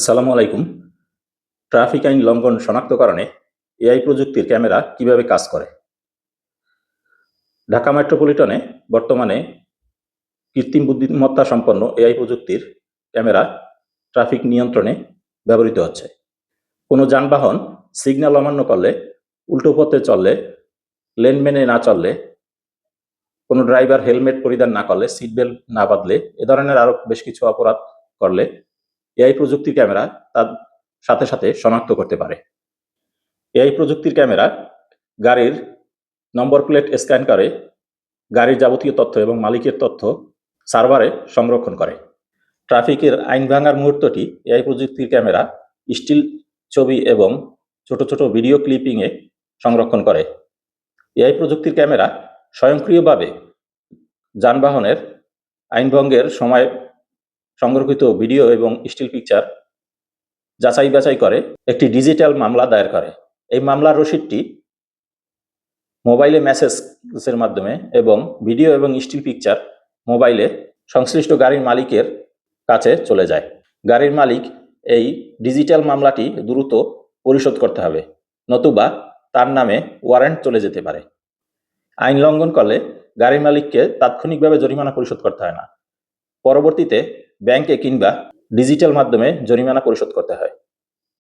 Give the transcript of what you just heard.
আসসালামু আলাইকুম। ট্রাফিক আইন লঙ্ঘন শনাক্তকরণে এআই প্রযুক্তির ক্যামেরা কিভাবে কাজ করে? ঢাকা মেট্রোপলিটনে বর্তমানে কৃত্রিম বুদ্ধিমত্তা সম্পন্ন এআই প্রযুক্তির ক্যামেরা ট্রাফিক নিয়ন্ত্রণে ব্যবহৃত হচ্ছে। কোনো যানবাহন সিগন্যাল অমান্য করলে, উল্টো পথে চললে, লেন মেনে না চললে, কোনো ড্রাইভার হেলমেট পরিধান না করলে, সিট বেল্ট না বাঁধলে, এ ধরনের আরও বেশ কিছু অপরাধ করলে এআই প্রযুক্তির ক্যামেরা তার সাথে সাথে শনাক্ত করতে পারে। এআই প্রযুক্তির ক্যামেরা গাড়ির নম্বর প্লেট স্ক্যান করে গাড়ির যাবতীয় তথ্য এবং মালিকের তথ্য সার্ভারে সংরক্ষণ করে। ট্রাফিকের আইন ভাঙার মুহূর্তটি এআই প্রযুক্তির ক্যামেরা স্টিল ছবি এবং ছোট ছোট ভিডিও ক্লিপিংয়ে সংরক্ষণ করে। এআই প্রযুক্তির ক্যামেরা স্বয়ংক্রিয়ভাবে যানবাহনের আইনভঙ্গের সময় সংরক্ষিত ভিডিও এবং স্টিল পিকচার যাচাই বাছাই করে একটি ডিজিটাল মামলা দায়ের করে। এই মামলার রসিদটি মোবাইলে মেসেজের মাধ্যমে এবং ভিডিও এবং স্টিল পিকচার মোবাইলে সংশ্লিষ্ট গাড়ির মালিকের কাছে চলে যায়। গাড়ির মালিক এই ডিজিটাল মামলাটি দ্রুত পরিশোধ করতে হবে, নতুবা তার নামে ওয়ারেন্ট চলে যেতে পারে। আইন লঙ্ঘন করলে গাড়ির মালিককে তাৎক্ষণিকভাবে জরিমানা পরিশোধ করতে হয় না, পরবর্তীতে ব্যাংকে কিংবা ডিজিটাল মাধ্যমে জরিমানা পরিশোধ করতে হয়।